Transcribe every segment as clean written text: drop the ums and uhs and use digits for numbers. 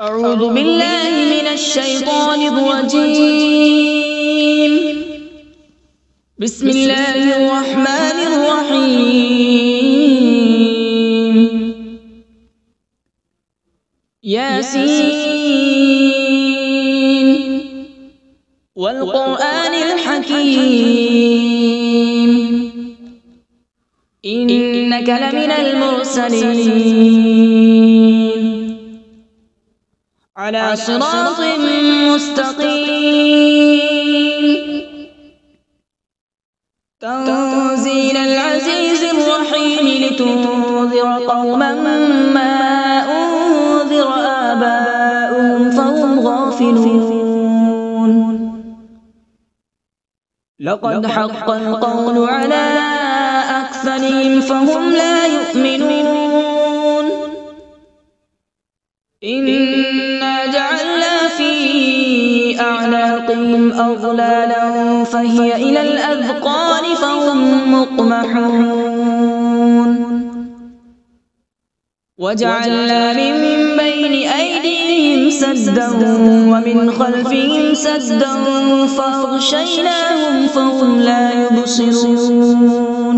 أعوذ بالله من الشيطان الرجيم. بسم الله الرحمن الرحيم. ياسين والقرآن الحكيم إنك لمن المرسلين على صراط مستقيم. تنزيل العزيز الرحيم لتنذر قوما ما أنذر آباؤهم فهم غافلون. لقد حق القول على أكثرهم فهم لا يؤمنون. إنا جعلنا في أعناقهم أغلالا فهي إلى الأذقان فهم مقمحون. وجعلنا من بين أيديهم سدا ومن خلفهم سدا فأغشيناهم فهم لا يبصرون.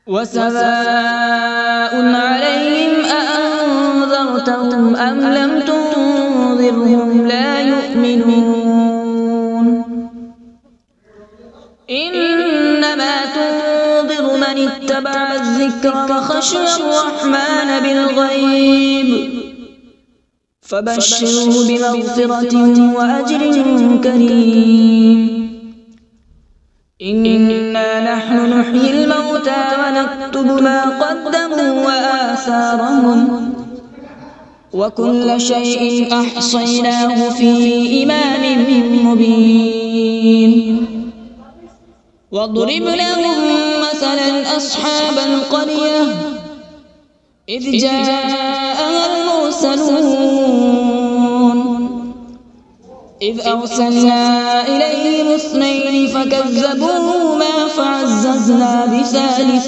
وسواء عليهم أأنذرتهم أم لم تنذرهم لا يؤمنون. إنما تنذر من اتبع الذكر وخشي الرحمن بالغيب فبشره بمغفرة وأجر كريم. إنا نحن نحيي الموتى ونكتب ما قدموا وآثارهم وكل شيء أحصيناه في إمام مبين. واضرب لهم مثلا أصحاب القرية إذ جاءها المرسلون إذ أرسلنا إليهم اثنين فكذبوهما فعززنا بثالث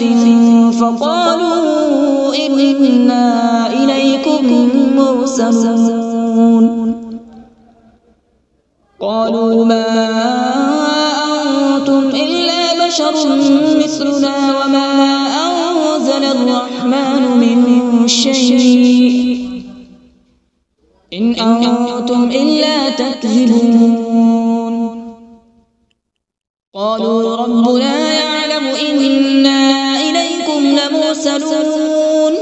فقالوا إنا إليكم مرسلون. قالوا ما أنتم إلا بشر مثلنا وما أنزل الرحمن من شيء إن أنتم إلا تكذبون. قالوا ربنا يعلم إنا إليكم لمرسلون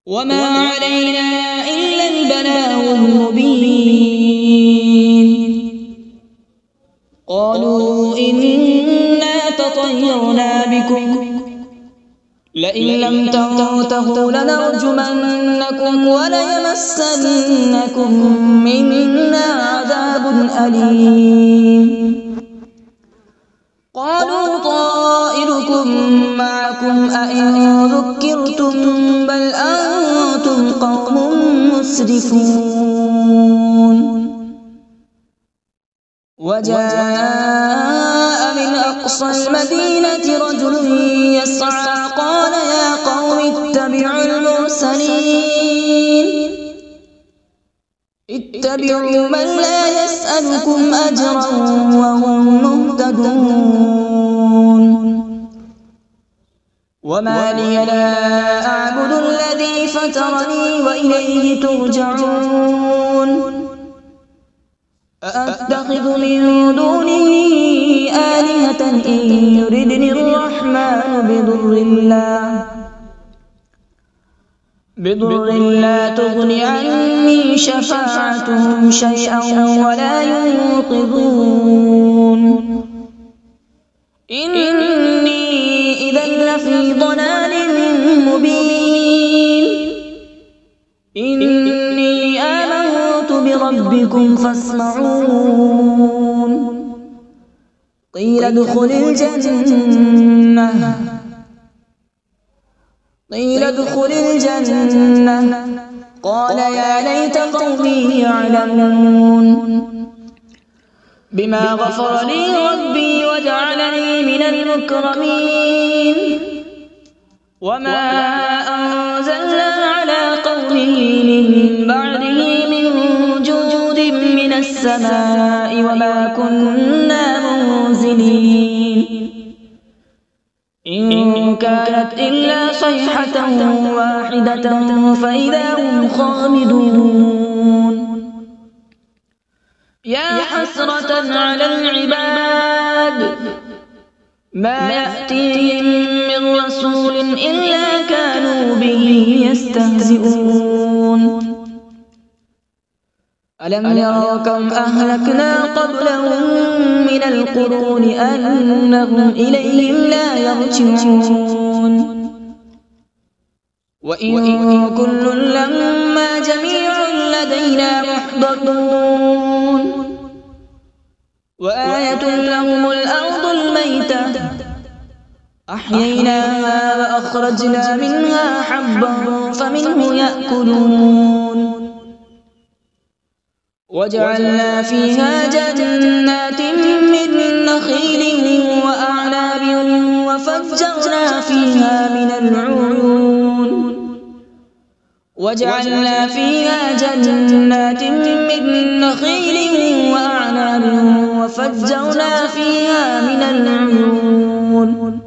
وما علينا إلا البلاغ المبين. قالوا إنا تطيرنا بكم لئن لم تنتهوا لنرجمنكم وليمسنكم منا عذاب أليم. قالوا طائركم معكم أئن ذكرتم بل أنتم قوم مسرفون. وجاء من أقصى المدينة رجل يسعى قال يا قوم اتبعوا المرسلين اتبعوا من لا يسألكم أجرا وهم مهتدون. وما لي لا أعبد الذي فطرني وإليه ترجعون. أأتخذ من دونه آلهة إن يردني الرحمن بضر لا تغن عني شفاعتهم شيئا ولا ينقذون. إني إذا لفي ضلال مبين. إني آمنت بربكم فاسمعون. قيل ادخل الجنة قال يا ليت قومي يعلمون. بما غفر لي ربي وجعلني من المكرمين. وما أنزلنا على بعده من جود من السماء وما كنا منزلين إن كانت إلا صيحة واحدة فإذا هم خامدون يا حسرة على العباد ما يأتيهم من رسول إلا كانوا به يستهزئون ألم يروا كم أهلكنا قبلهم من القرون أنهم إليهم لا يرجعون وإن كل لما جميع لدينا محضرون وآية لهم الأرض الميتة أحييناها وأخرجنا منها حبا فمنه يأكلون وجعلنا فيها جنات من نخيل وأعناب وفجرنا فيها من العيون وجعلنا فيها جنات من نخيل وأعناب وفجرنا فيها من العيون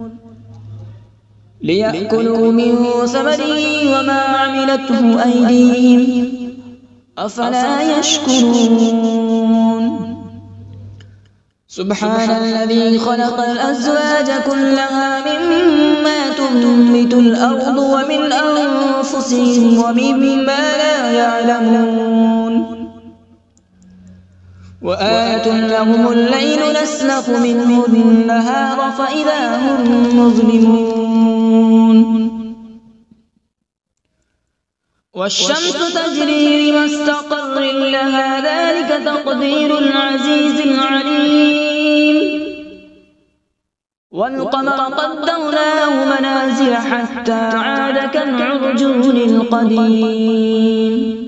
ليأكلوا من ثمره وما عملته أيديهم أفلا يشكرون سبحان الذي خلق الأزواج كلها مما تنبت الأرض ومن أنفسهم ومما لا يعلمون وآية لهم الليل نسلخ منه النهار فإذا هم مظلمون والشمس تجري لمستقر لها ذلك تقدير العزيز العليم والقمر قدرناه منازل حتى عاد كالعرجون القديم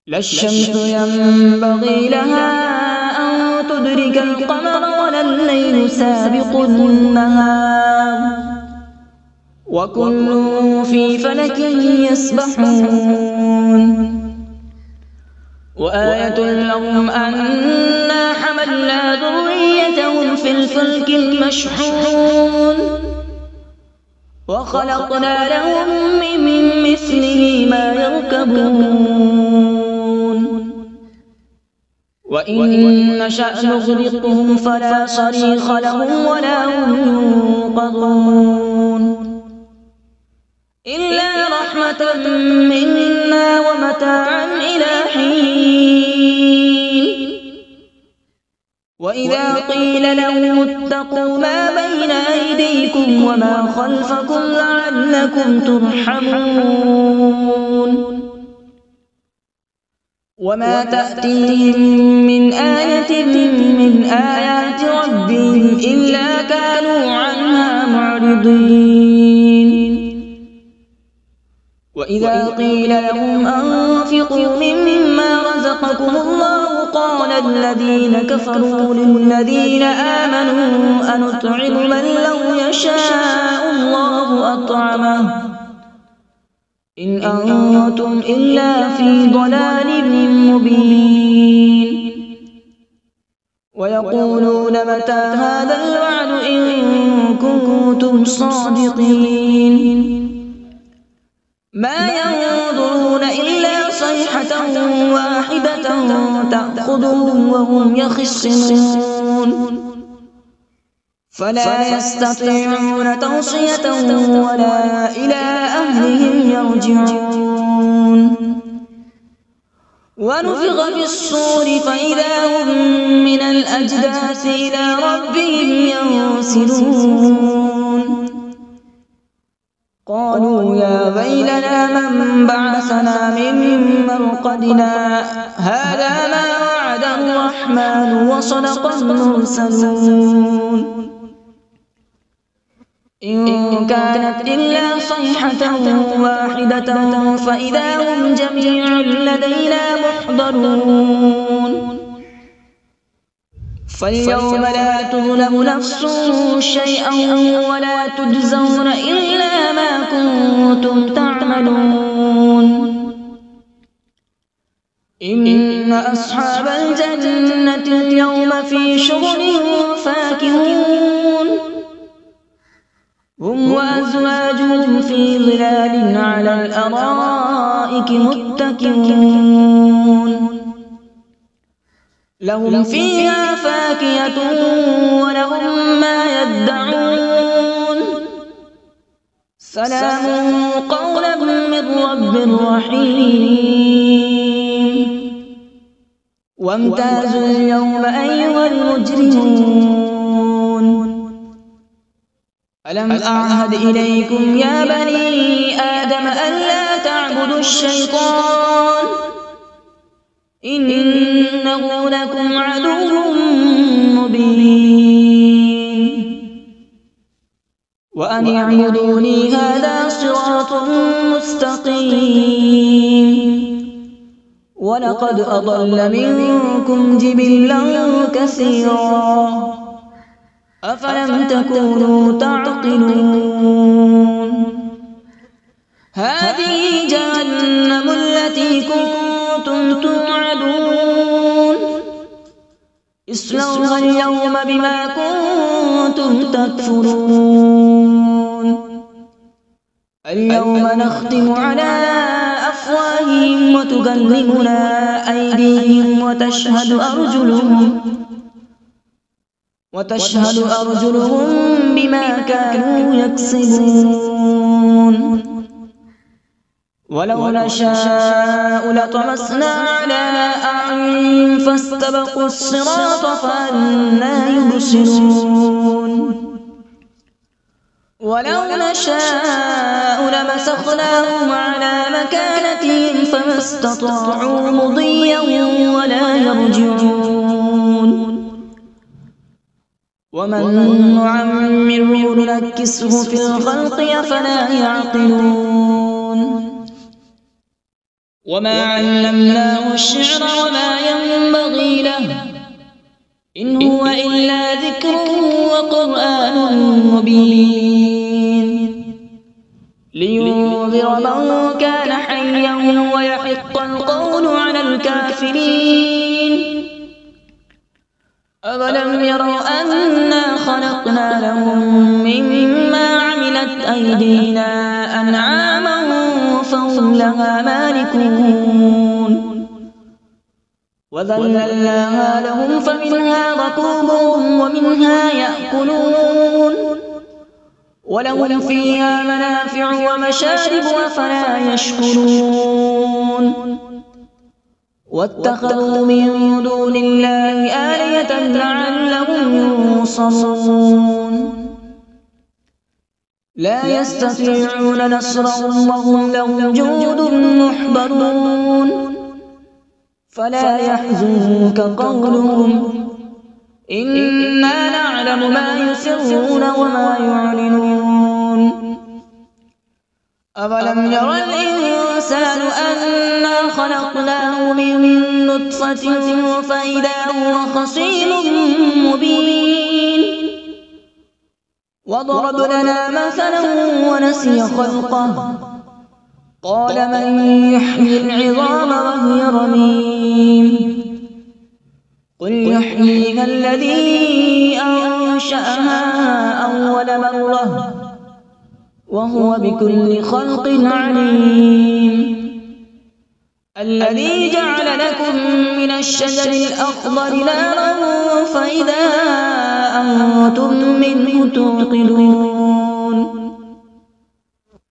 لا الشمس ينبغي لها أن تدرك القمر ولا الليل سابق النهار وكل في فلك يسبحون وآية لهم أنا حملنا ذريتهم في الفلك المشحون وخلقنا لهم من مثله ما يركبون وإن نشأ نغرقهم فلا صريخ لهم ولا هم ينقذون إلا رحمة منا ومتاعا إلى حين وإذا قيل لهم اتقوا ما بين أيديكم وما خلفكم لعلكم ترحمون وما تأتيهم من آية من آيات ربهم إلا كانوا عنها معرضين وإذا قيل لهم أنفقوا مما رزقكم الله قال الذين كفروا للذين آمنوا أنطعم من لو يشاء الله أطعمه إن أنتم إلا في ضلال مبين ويقولون متى هذا الوعد إن كنتم صادقين ما ينظرون إلا صيحة واحدة تأخذهم وهم يخصمون فلا يستطيعون توصية ولا إلى أهلهم يرجعون ونفخ في الصور فإذا هم من الأجداث إلى ربهم ينسلون قالوا يا ويلنا من بعثنا من مرقدنا هذا ما وعد الرحمن وصدق المرسلون إن كانت إلا صيحة واحدة فإذا هم جميع لدينا محضرون فاليوم لا تظلم نفس شيئا ولا تجزون إلا ما كنتم تعملون إن أصحاب الجنة اليوم في شغل فاكهون هم وأزواجهم في ظلال على الأرائك متكئون لهم فيها فاكهة ولهم ما يدعون سلام قولا من رب رحيم وامتازوا اليوم أيها المجرمون ألم أعهد إليكم يا بني آدم ألا تعبدوا الشيطان إنه لكم عدو مبين وأن اعبدوني هذا صراط مستقيم ولقد أضل منكم جبلا كثيرا أفلم تكونوا تعقلون هذه جهنم التي كنتم توعدون اصلوها اليوم بما كنتم تكفرون اليوم نختم على أفواههم وتكلمنا أيديهم وتشهد أرجلهم بما كانوا يكسبون ولو نشاء لطمسنا على أعينهم فاستبقوا الصراط فأنى يبصرون ولو نشاء لمسخناهم على مكانتهم فما استطاعوا مضيا ولا يرجعون ومن نعمره ننكسه في الخلق أفلا يعقلون وما علمناه الشعر وما ينبغي له إن هو إلا ذكر وقرآن مبين لينذر من كان حيا ويحق القول على الكافرين أولم يروا أنا خلقنا لهم مما عملت أيدينا أنعاما فهم لها مالكون وذللناها لهم فمنها ركوبهم ومنها يأكلون ولهم فيها منافع ومشارب أفلا يشكرون واتخذوا من دون الله آلهة لعلهم ينصرون لا يستطيعون نصرهم وهم لهم جند محضرون فلا يحزنك قولهم إنا نعلم ما يسرون وما يعلنون أولم ير الإنسان أنا خلقناه من نطفة فإذا هو خصيم مبين وضرب لنا مثلا ونسي خلقه قال من يحيي العظام وهي رميم قل يحييها الذي أنشأها أول مرة وهو بكل خلق عليم الذي جعل لكم من الشجر الأخضر نارا فإذا أنتم منه توقدون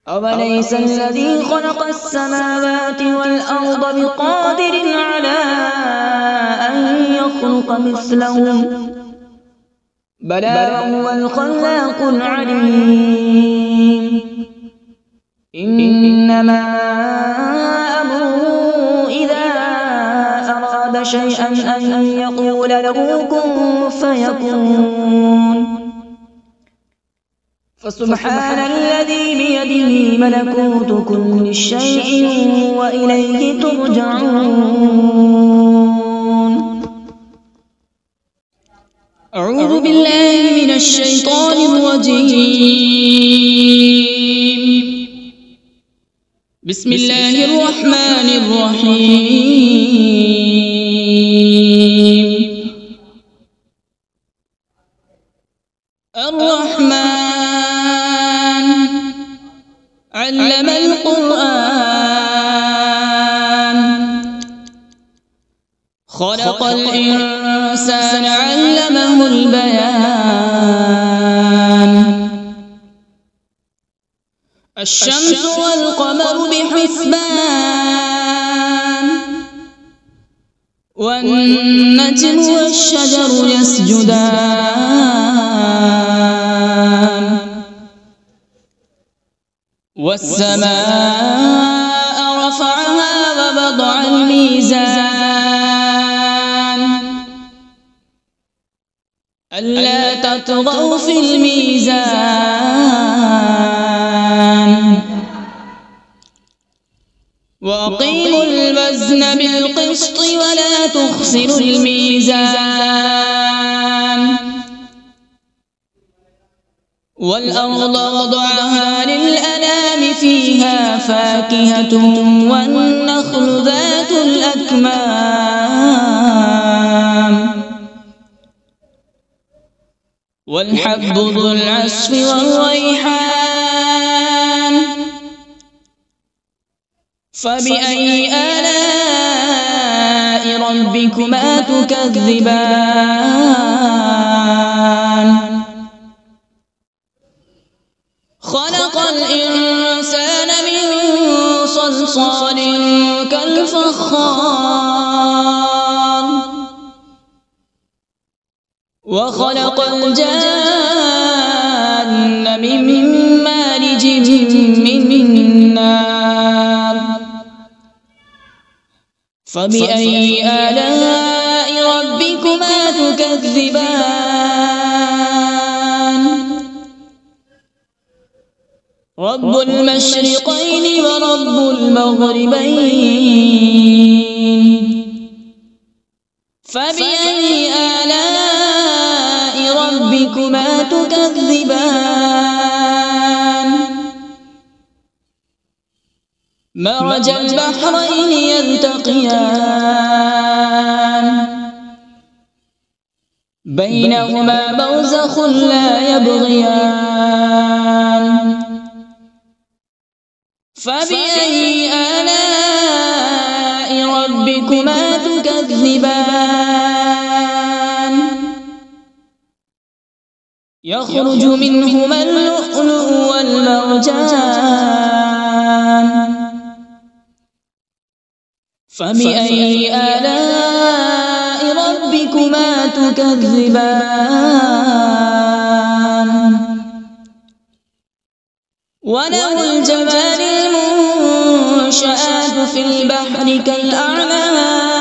أوليس الذي خلق السماوات والأرض بقادر على أن يخلق مثلهم بلى هو الخلاق العليم إنما أمره إذا أراد شيئا أن يقول له كن فيكون فسبحان الذي بيده ملكوت كل شيء وإليه ترجعون أعوذ بالله من الشيطان الرجيم بسم الله الرحمن الرحيم. الرحمن علم القرآن، خلق الإنسان علمه البيان. الشمس والقمر بحسبان، والنجم والشجر يسجدان. والسماء رفعها ووضع الميزان، ألا تطغوا في الميزان. وأقيموا الوزن بالقسط ولا تخسروا الميزان. والأرض وضعها للأنام، فيها فاكهة والنخل ذات الأكمام، والحب ذو العصف والريحان. فبأي آلاء ربكما تكذبان؟ خلق الإنسان من صلصال كالفخار، وخلق الجان من مارج من نار. فبأي آلاء ربكما تكذبان؟ رب المشرقين ورب المغربين. فبأي آلاء ربكما تكذبان؟ مرج البحرين يلتقيان، بينهما برزخ لا يبغيان. فبأي آلاء ربكما تكذبان؟ يخرج منهما اللؤلؤ والمرجان. فبأي آلاء ربكما تكذبان؟ وله الجوار المنشآت في البحر كالأعلام.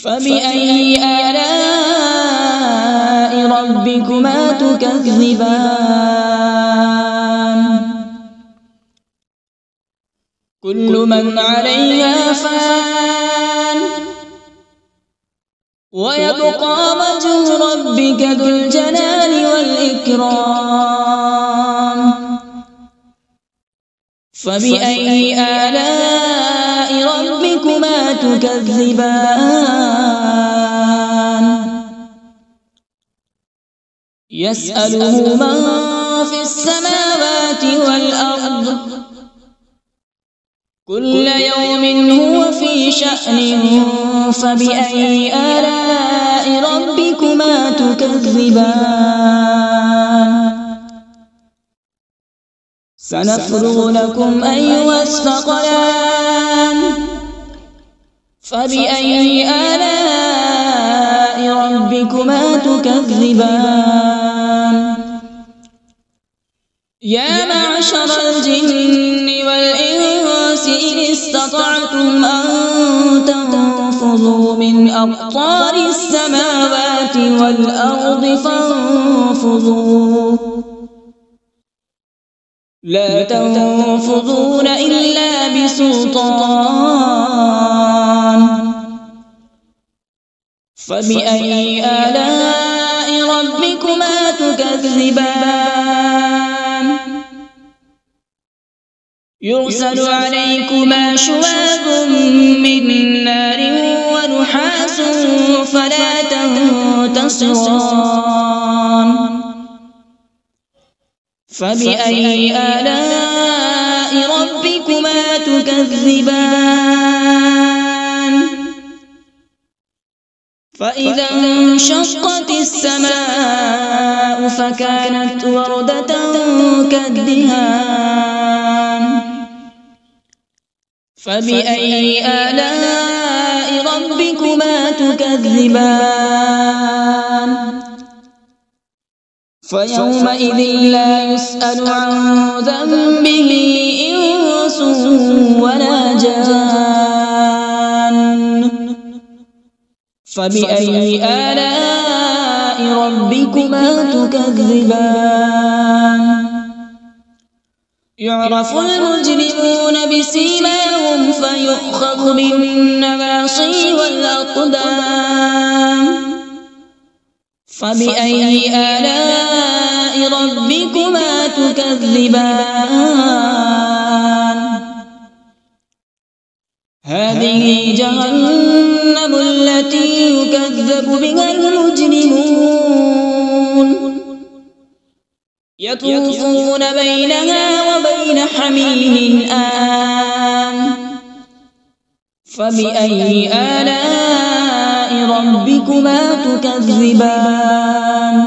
فبأي آلاء ربكما تكذبان؟ كل من عليها فان، ويبقى وجه ربك ذو الجلال والإكرام. فبأي آلاء ربكما تكذبان؟ يسأله من في السماوات والأرض، كل يوم هو في شأن. فبأي آلاء ربكما تكذبان؟ سنفرغ لكم أيها الثقلان. فبأي آلاء ربكما تكذبان؟ يا معشر الجن والإنس إن استطعتم أن تنفذوا من أقطار السماوات والأرض فانفذوا، لا تنفذون إلا بسلطان. فبأي آلاء ربكما تكذبان؟ يرسل عليكما شواظ من نار ونحاس فلا تنتصران فبأي آلاء ربكما تكذبان فإذا انشقت السماء فكانت وردة كالدهان فبأي آلاء ربكما تكذبان فيومئذ لا يسأل عن ذنبه إنس ولا جان فبأي آلاء ربكما تكذبان يعرف المجرمون بسيماهم فيؤخذ بالنواصي والأقدام فبأي آلاء ربكما تكذبان هذه جهنم التي يكذب بها المجرمون يطوفون بينها وبين حميم آن فبأي آلاء ربكما تكذبان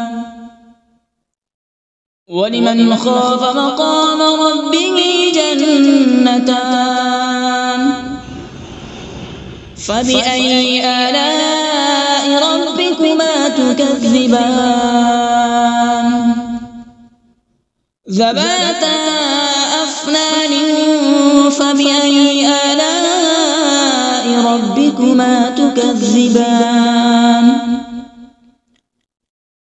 ولمن خاف مقام ربه جنتان فبأي آلاء ربكما تكذبان ذواتا أفنان فبأي آلاء ربكما تكذبان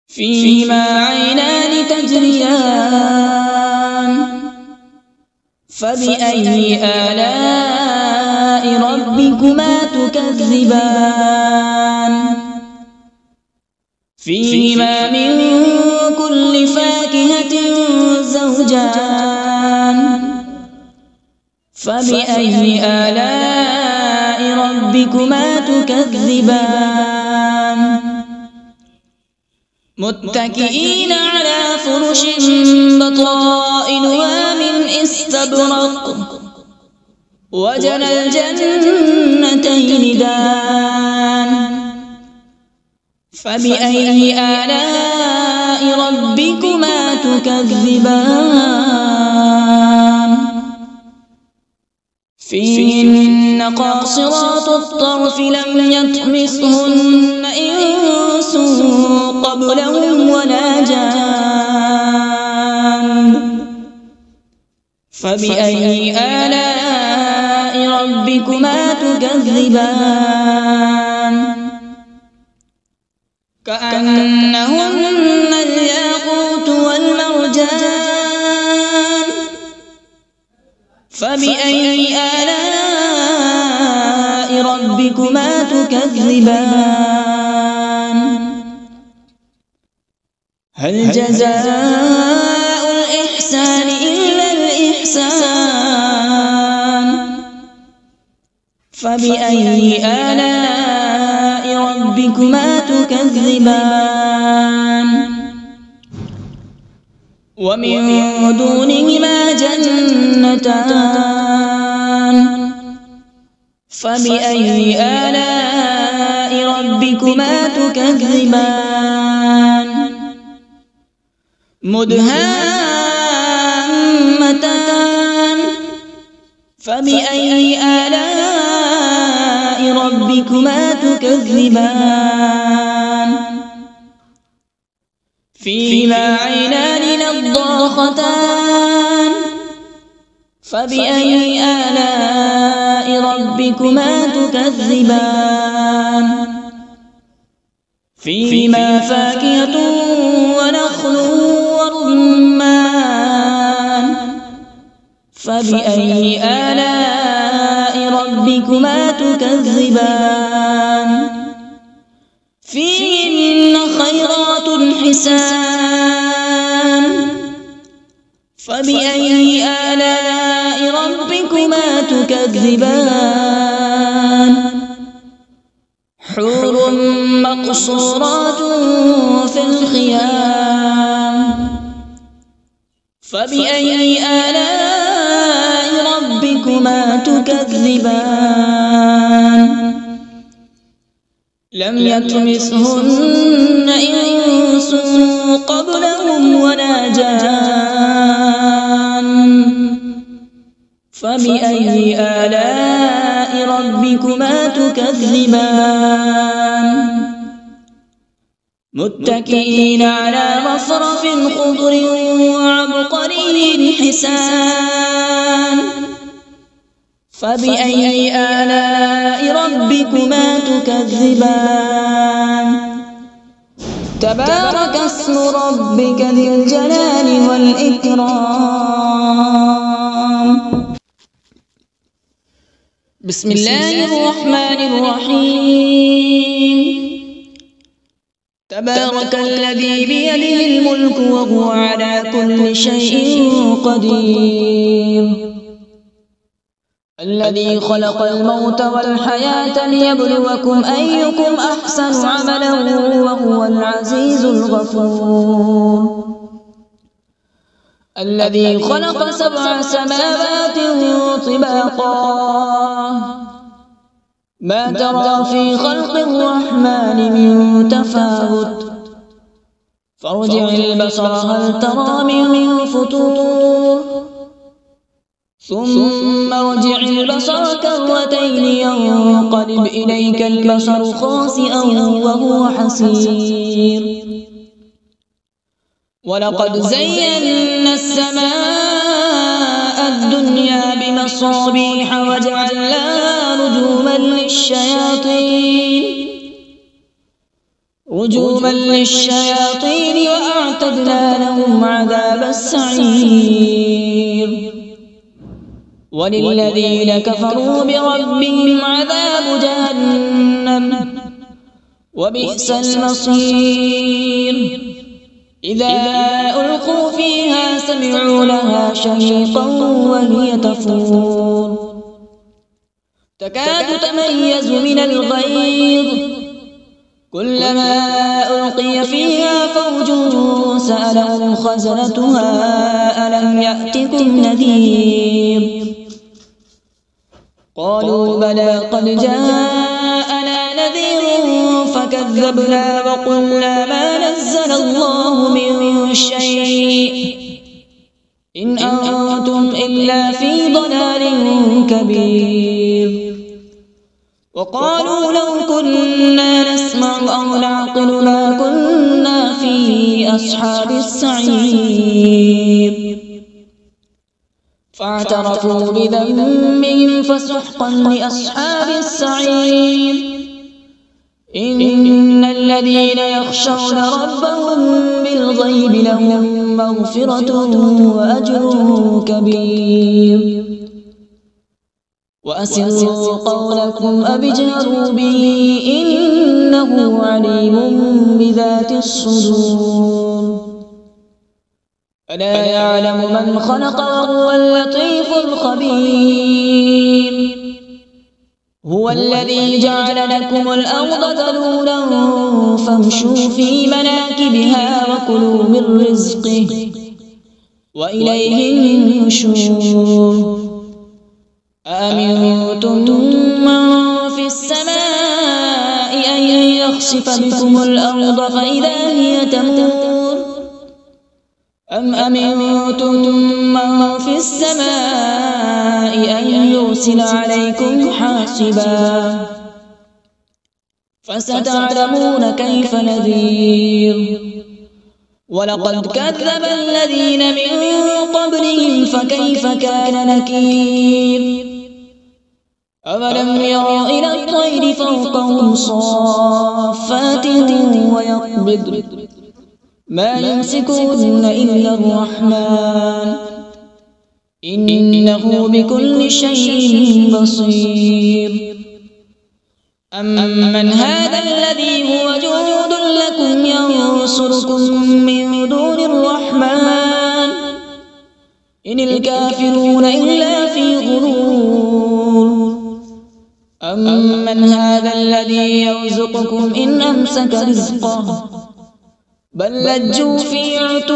فيهما عينان تجريان فبأي آلاء ربكما تكذبان فيهما من كل فاكهة زوجان فبأي آلاء ربكما تكذبان متكئين على فرش بطائنها من استبرق وجنى الجنتين دان فبأي آلاء ربكما تكذبان فيهن قاصرات الطرف لم يطمثهن إنس قبلهم ولا جان فبأي آلاء ربكما تكذبان كأنهن الياقوت والمرجان فبأي آلاء ربكما تكذبان هل جزاء الإحسان إلا الإحسان فبأي آلاء ربكما تكذبان ومن دونهما جنتان فبأي آلاء ربكما تكذبان مدهامتان فبأي آلاء ربكما تكذبان فيهما عينان نضاختان فبأي آلاء ربكما تكذبان فيهما فاكهة ونخل ورمان فبأي آلاء ربكما تكذبان فيهن خيرات حسان فبأي آلاء ربكما تكذبان حور مقصورات في الخيام فبأي آلاء ربكما تكذبان لم يطمثهن إنس قبلهم ولا جان فبأي آلاء ربكما تكذبان متكئين على رفرف خضر وعبقري حسان فبأي آلاء ربكما تكذبان تبارك اسم ربك ذي الجلال والإكرام بسم الله الرحمن الرحيم تبارك الذي بيده الملك وهو على كل شيء قدير الذي خلق الموت والحياة ليبلوكم أيكم أحسن عملا وهو العزيز الغفور الذي خلق 7 سماوات طباقا ما ترى في خلق الرحمن من تفاوت فارجع البصر هل ترى من فطور ثم ارجع البصر كرتين ينقلب إليك البصر خاسئا وهو حسير ولقد زينا السماء الدنيا بمصابيح وجعلناها رجوما للشياطين وأعتدنا لهم عذاب السعير وللذين كفروا بربهم عذاب جهنم وبئس المصير إذا ألقوا فيها سمعوا لها شهيقا وهي تفور تكاد تميز من الغيظ كلما ألقي فيها فوج سألهم خزنتها ألم يأتكم نذير قالوا بلى قد جاءنا نذير فكذبنا وقلنا ما نزل الله من شيء إن أنتم إلا في ضلال كبير وقالوا لو كنا نسمع أو نعقل ما كنا في أصحاب السعير فاعترفوا بذنبهم فسحقا لأصحاب السعير إن الذين يخشون ربهم بالغيب لهم مغفرة وأجر كبير وأسروا قولكم أو اجهروا به إنه عليم بذات الصدور ألا يعلم من خلق وهو اللطيف الخبير هو الذي جعل لكم الأرض ذلولا فامشوا في مناكبها وكلوا من رزقه وإليه النشور أأمنتم من في السماء أن يخسف بكم الأرض فإذا هي تمور أم أمنتم من في السماء أن يرسل عليكم حاصبا فستعلمون كيف نذير ولقد كذب الذين من قبلهم فكيف كان نكير أولم يروا إلى الطير فوقهم صافات ويقبض ما يمسكهن إلا الرحمن إنه بكل شيء بصير أمن هذا الذي هو جند لكم ينصركم من دون الرحمن إن الكافرون إلا في أمن هذا الذي يرزقكم إن أمسك رزقه بل لجوا في عتو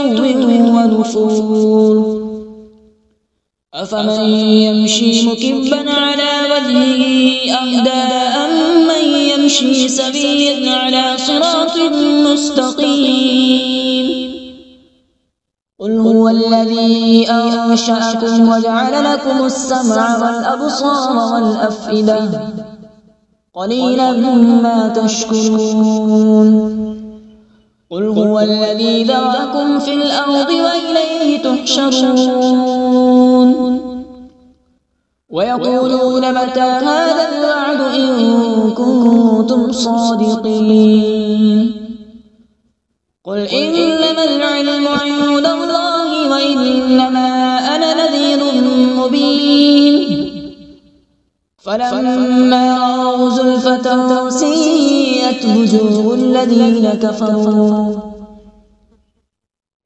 ونفور أفمن يمشي مكبا على وجهه أهدى أمن يمشي سويا على صراط مستقيم قل هو الذي أنشأكم وجعل لكم السمع والأبصار والأفئدة قليلا ما تشكرون قل هو الذي ذرأكم في الأرض وإليه تحشرون ويقولون متى هذا الوعد إن كنتم صادقين قل إنما العلم عند الله وإنما أنا نذير مبين فلما رأوا زلفة سيئت وجوه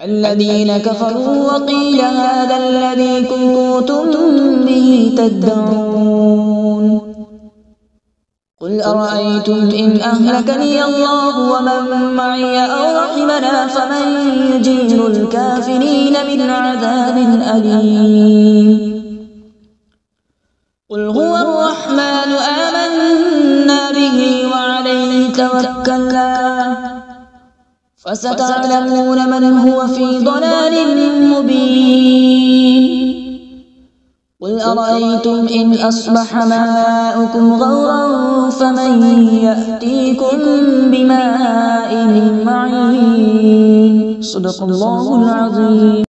الذين كفروا وقيل هذا الذي كنتم به تدعون قل أرأيتم إن أهلكني الله ومن معي أو رحمنا فمن يجير الكافرين من عذاب أليم قل هو الرحمن آمنا به وعليه توكلنا فستعلمون من هو في ضلال مبين قل أرأيتم إن أصبح ماؤكم غورا فمن يأتيكم بماء معين صدق الله العظيم.